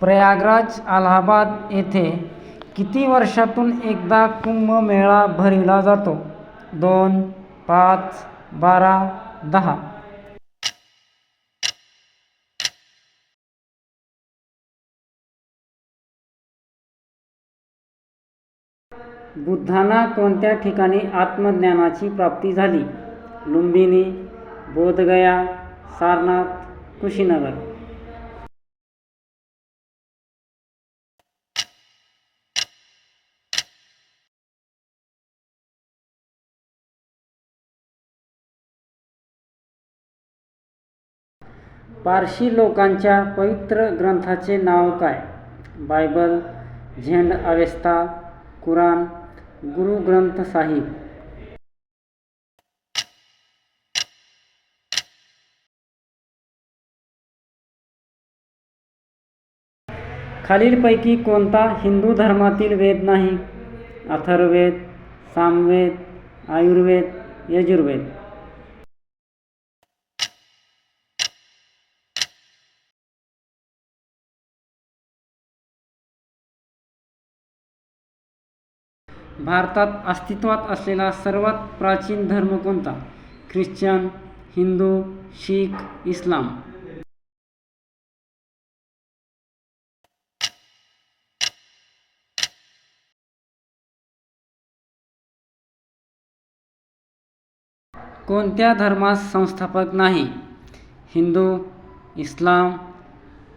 प्रयागराज अलाहाबाद येथे किती वर्षातून एकदा कुंभमेळा भरविला जातो? 2, 5, 12, 10. बुद्धांना कोणत्या ठिकाणी आत्मज्ञानाची प्राप्ती झाली? लुंबिनी, बोधगया, सारनाथ, कुशीनगर. पारशी लोकांच्या पवित्र ग्रंथाचे नाव काय? Bible, झेंड Avesta, Quran, Guru Granth Sahib. खालीलपैकी कोणता हिंदू धर्मातील वेद नाही? अथर्ववेद, सामवेद, आयुर्वेद, यजुर्वेद. भारतात अस्तित्वात असलेला सर्वात प्राचीन धर्म कोणता? ख्रिश्चन, हिंदू, शीख, इस्लाम. कोणत्या धर्मास संस्थापक नाही? हिंदू, इस्लाम,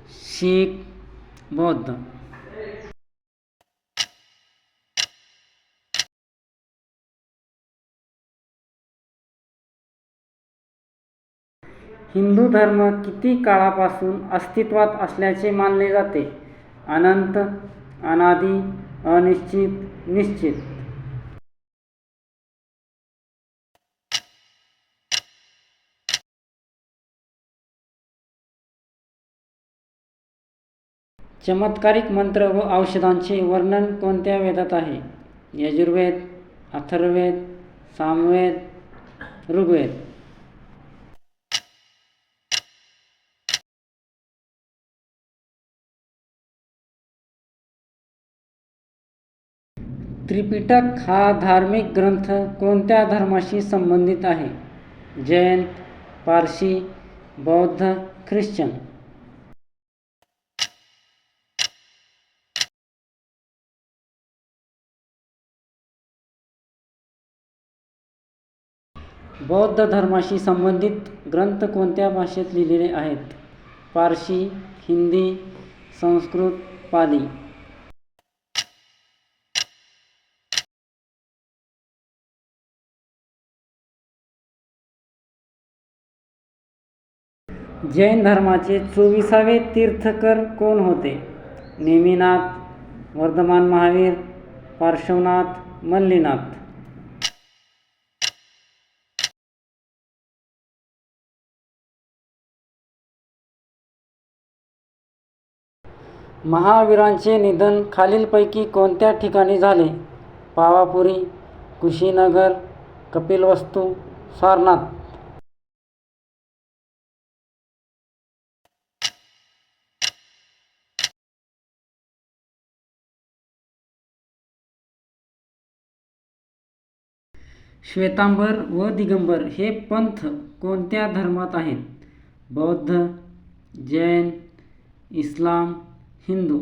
शीख, बौद्ध. हिंदू धर्म किती काळापासून अस्तित्वात असल्याचे मानले जाते? अनंत, अनादी, अनिश्चित, निश्चित. चमत्कारिक मंत्र व औषधांचे वर्णन कोणत्या वेदात आहे? यजुर्वेद, अथर्ववेद, सामवेद, ऋग्वेद. त्रिपिटक हा धार्मिक ग्रंथ कोणत्या धर्माशी संबंधित आहे? जैन, पारशी, बौद्ध, ख्रिश्चन. बौद्ध धर्माशी संबंधित ग्रंथ कोणत्या भाषेत लिहिलेले आहेत? पारशी, हिंदी, संस्कृत, पाली. जैन धर्माचे 24वे तीर्थकर कोण होते? नेमिनाथ, वर्धमान महावीर, पार्श्वनाथ, मल्लीनाथ. महावीरांचे निधन खालीलपैकी कोणत्या ठिकाणी झाले? पावापुरी, कुशीनगर, कपिलवस्तू, सारनाथ. श्वेतांबर व दिगंबर हे पंथ कोणत्या धर्मात आहेत? बौद्ध, जैन, इस्लाम, हिंदू.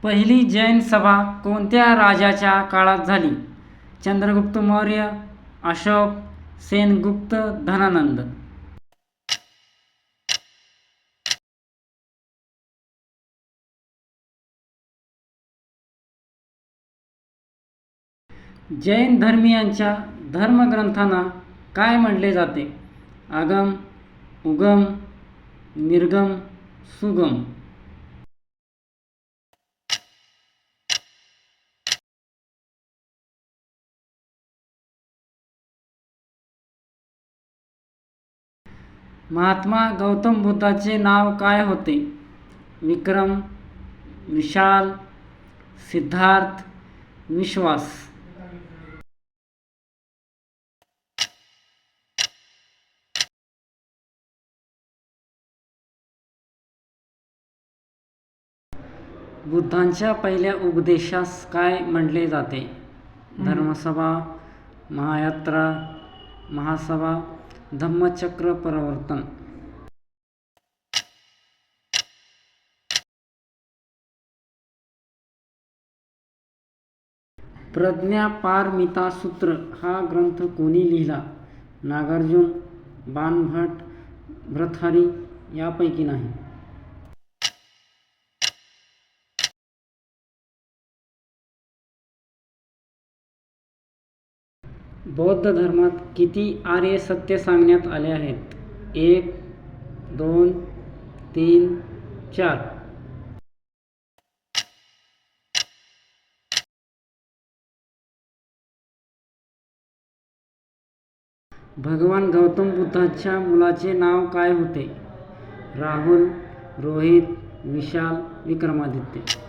पहिली जैन सभा कोणत्या राजाच्या काळात झाली? चंद्रगुप्त मौर्य, अशोक, सेनगुप्त, धनानंद. जैन धर्मीयांच्या धर्मग्रंथांना काय म्हटले जाते? आगम, उगम, निर्गम, सुगम. महात्मा गौतम बुद्धाचे नाव काय होते? विक्रम, विशाल, सिद्धार्थ, विश्वास. बुद्धांच्या पहिल्या उपदेशास काय म्हटले जाते? धर्मसभा, महायात्रा, महासभा, धम्मचक्र प्रवर्तन. प्रज्ञापारमिता सूत्र हा ग्रंथ कोणी लिहिला? नागार्जुन, बाणभट्ट, भर्तृहरी यापैकी नाही. बौद्ध धर्मात किती आर्य सत्य सांगण्यात आले आहेत? 1, 2, 3, 4. भगवान गौतम बुद्धांच्या मुलाचे नाव काय होते? राहुल, रोहित, विशाल, विक्रमादित्य.